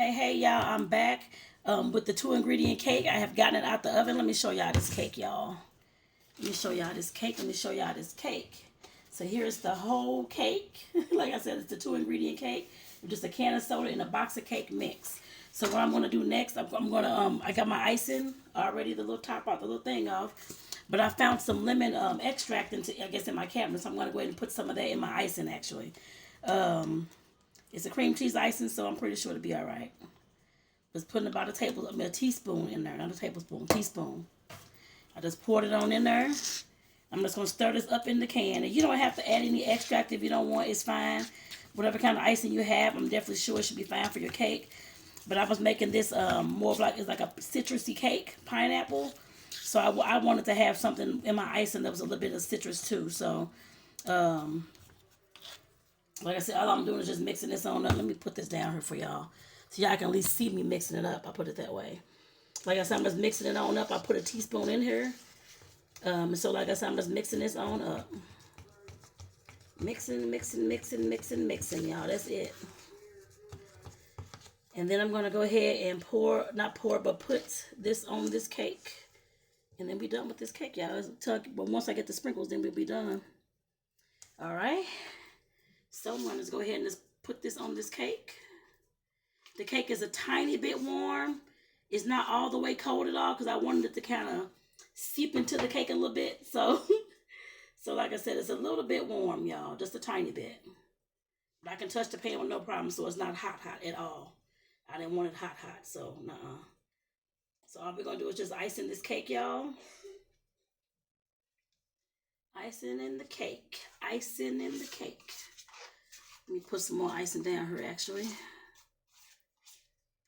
Hey y'all, I'm back with the 2 ingredient cake. I have gotten it out the oven. Let me show y'all this cake, y'all. Let me show y'all this cake. Let me show y'all this cake. So here's the whole cake. Like I said, it's the 2 ingredient cake with just a can of soda and a box of cake mix. So what I'm gonna do next, I'm gonna I got my icing already, the little top off, the little thing off. But I found some lemon extract I guess in my cabinet, so I'm gonna go ahead and put some of that in my icing actually. It's a cream cheese icing, so I'm pretty sure it'll be all right. Just putting about a teaspoon in there, not a tablespoon, teaspoon. I just poured it on in there. I'm just gonna stir this up in the can. And you don't have to add any extract if you don't want. It's fine. Whatever kind of icing you have, I'm definitely sure it should be fine for your cake. But I was making this more of it's like a citrusy cake, pineapple. So I wanted to have something in my icing that was a little bit of citrus too. So, like I said, all I'm doing is just mixing this on up. Let me put this down here for y'all, so y'all can at least see me mixing it up. I put it that way. Like I said, I'm just mixing it on up. I put a teaspoon in here. So like I said, I'm just mixing this on up. Mixing, y'all. That's it. And then I'm going to go ahead and put this on this cake. And then be done with this cake, y'all. But once I get the sprinkles, then we'll be done. All right. So I'm going to just go ahead and just put this on this cake. The cake is a tiny bit warm. It's not all the way cold at all because I wanted it to kind of seep into the cake a little bit. So, so like I said, it's a little bit warm, y'all. Just a tiny bit. But I can touch the pan with no problem, so it's not hot at all. I didn't want it hot, so nuh-uh. So all we're going to do is just icing this cake, y'all. Icing in the cake. Icing in the cake. Let me put some more icing down here, actually.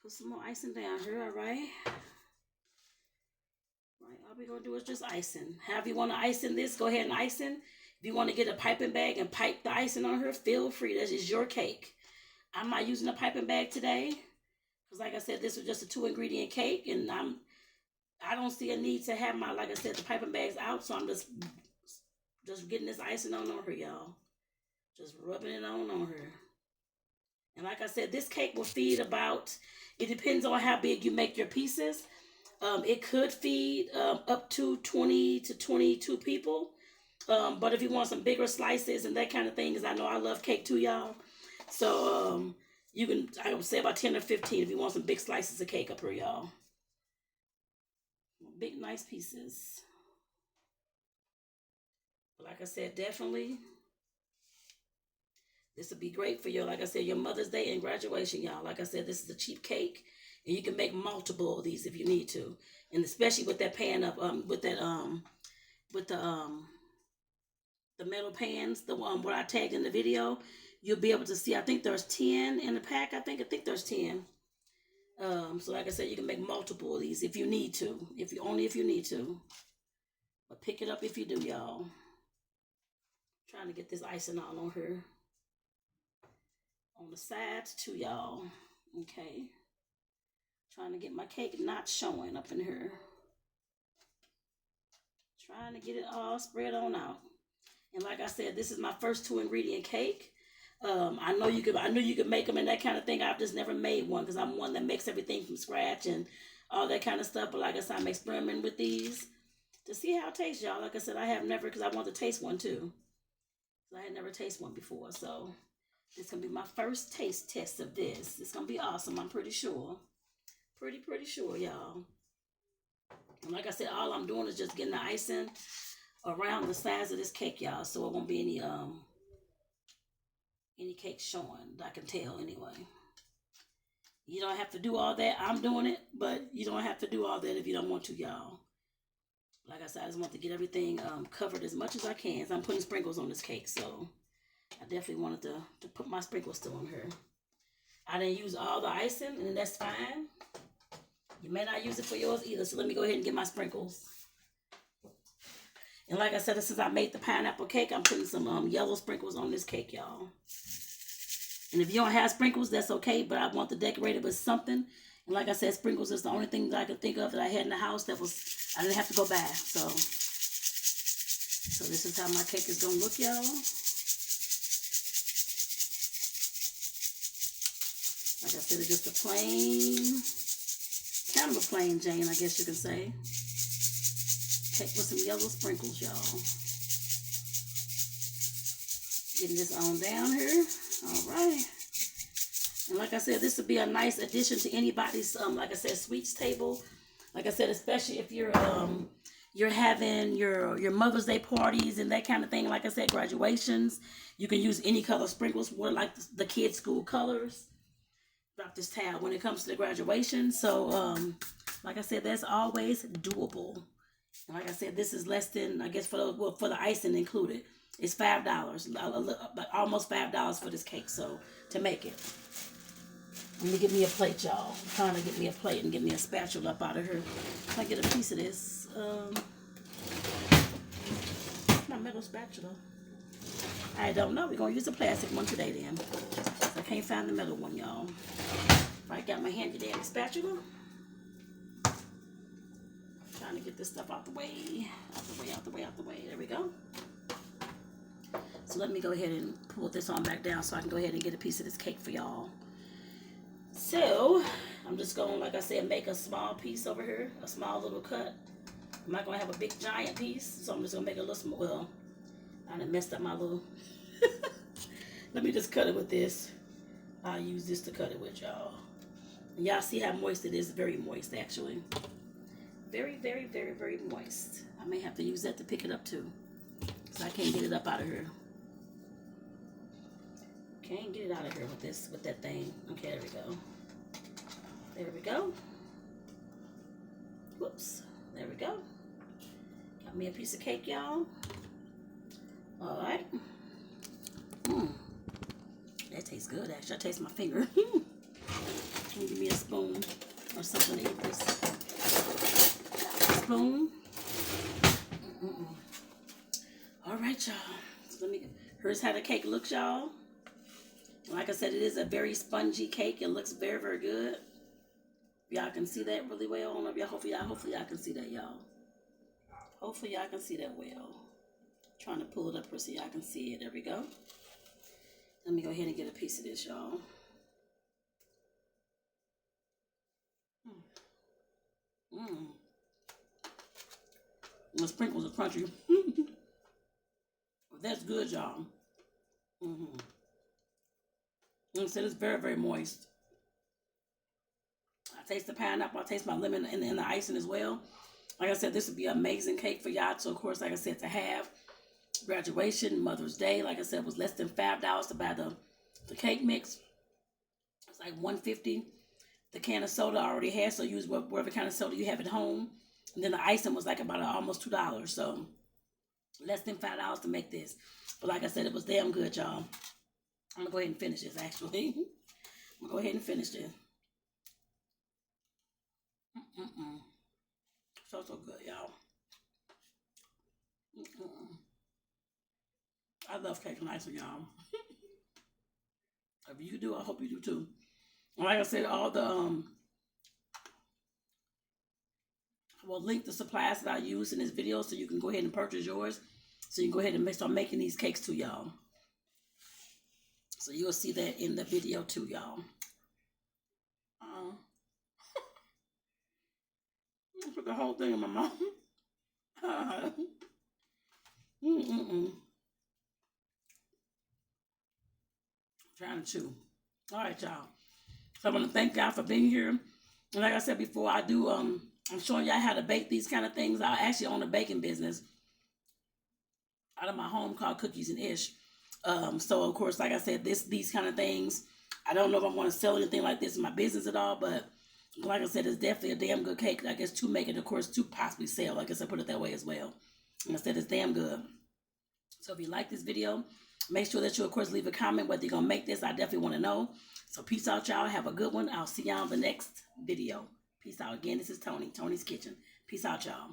Put some more icing down here, all right? Right, all we're going to do is just icing. However you want to icing this, go ahead and icing. If you want to get a piping bag and pipe the icing on her, feel free. That is your cake. I'm not using a piping bag today. Because like I said, this was just a 2 ingredient cake. And I don't see a need to have like I said, the piping bags out. So I'm just getting this icing on her, y'all. Just rubbing it on her. And like I said, this cake will feed it depends on how big you make your pieces. It could feed up to 20 to 22 people. But if you want some bigger slices and that kind of thing, because I know I love cake too, y'all. So I would say about 10 or 15 if you want some big slices of cake up here, y'all. Big, nice pieces. But like I said, definitely, this would be great for like I said, your Mother's Day and graduation, y'all. Like I said, this is a cheap cake, and you can make multiple of these if you need to. And especially with that pan up, with the metal pans, the one what I tagged in the video, you'll be able to see. I think there's 10 in the pack. I think there's 10. So like I said, you can make multiple of these if you need to. If you need to. But pick it up if you do, y'all. Trying to get this icing all on her. On the sides too, y'all. Okay. Trying to get my cake not showing up in here. Trying to get it all spread on out. And like I said, this is my first 2 ingredient cake. I knew you could make them and that kind of thing. I've just never made one because I'm one that makes everything from scratch and all that kind of stuff. But like I said, I'm experimenting with these to see how it tastes, y'all. Like I said, I have never, because I want to taste one too. I had never tasted one before, so this is going to be my first taste test of this. It's going to be awesome, I'm pretty sure. Pretty sure, y'all. And like I said, all I'm doing is just getting the icing around the sides of this cake, y'all, so it won't be any cake showing that I can tell anyway. You don't have to do all that. I'm doing it, but you don't have to do all that if you don't want to, y'all. Like I said, I just want to get everything covered as much as I can. So I'm putting sprinkles on this cake, so I definitely wanted to put my sprinkles still on here. I didn't use all the icing, and that's fine. You may not use it for yours either, so let me go ahead and get my sprinkles. And like I said, since I made the pineapple cake, I'm putting some yellow sprinkles on this cake, y'all. And if you don't have sprinkles, that's okay, but I want to decorate it with something. And like I said, sprinkles is the only thing that I could think of that I had in the house I didn't have to go buy. So this is how my cake is going to look, y'all. Like I said, it's just a plain, kind of a plain Jane, I guess you can say. Cake with some yellow sprinkles, y'all. Getting this on down here. All right. And like I said, this would be a nice addition to anybody's, like I said, sweets table. Like I said, especially if you're having your Mother's Day parties and that kind of thing. Like I said, graduations. You can use any color sprinkles for like the kids' school colors. Drop this towel when it comes to the graduation. So, like I said, that's always doable. And like I said, this is less than, I guess, for the icing included. It's $5, almost $5 for this cake. So to make it. Let me get me a plate, y'all. I'm trying to get me a plate and get me a spatula up out of here. Can I get a piece of this? My metal spatula. I don't know. We're going to use a plastic one today then. I can't find the metal one, y'all. I got my handy dandy spatula. Trying to get this stuff out the way. Out the way, out the way, out the way. There we go. So let me go ahead and pull this on back down so I can go ahead and get a piece of this cake for y'all. So, I'm just going to, like I said, make a small piece over here. A small little cut. I'm not going to have a big giant piece. So I'm just going to make a little small. Well, I done messed up my little. Let me just cut it with this. I'll use this to cut it with, y'all. Y'all see how moist it is? Very moist, actually. Very, very, very, very moist. I may have to use that to pick it up, too. So I can't get it up out of here. Can't get it out of here with that thing. Okay, there we go. There we go. Whoops. There we go. Got me a piece of cake, y'all. All right. That tastes good, actually. I taste my finger. Can you give me a spoon or something to eat this? Spoon. All right, y'all. So here's how the cake looks, y'all. Like I said, it is a very spongy cake. It looks very, very good. Y'all can see that really well. I don't know if y'all, hopefully y'all can see that, y'all. Hopefully y'all can see that well. Trying to pull it up so y'all can see it. There we go. Let me go ahead and get a piece of this, y'all. The sprinkles are crunchy. That's good, y'all. Like I said, it's very, very moist. I taste the pineapple. I taste my lemon and the icing as well. Like I said, this would be an amazing cake for y'all. So, of course, like I said, to have graduation, Mother's Day, like I said, was less than $5 to buy the cake mix. It's like $1.50. The can of soda I already had, so use whatever kind of soda you have at home. And then the icing was like about almost $2. So, less than $5 to make this. But like I said, it was damn good, y'all. I'm going to go ahead and finish this, actually. I'm going to go ahead and finish this. So good, y'all. I love cake and icing, y'all. If you do, I hope you do too. Like I said, all the will link the supplies that I use in this video so you can go ahead and purchase yours. So you can go ahead and start making these cakes too, y'all. So you'll see that in the video too, y'all. Put the whole thing in my mouth. Trying to chew. All right, y'all. So I want to thank y'all for being here. And like I said before, I do. I'm showing y'all how to bake these kind of things. I actually own a baking business out of my home called Cookies and Ish. So of course, like I said, these kind of things. I don't know if I'm going to sell anything like this in my business at all, but like I said, it's definitely a damn good cake. I guess to make it, of course, to possibly sell. I guess I put it that way as well. And I said it's damn good. So if you like this video, make sure that you, of course, leave a comment whether you're going to make this. I definitely want to know. So peace out, y'all. Have a good one. I'll see y'all in the next video. Peace out. Again, this is Tony. Tony's Kitchen. Peace out, y'all.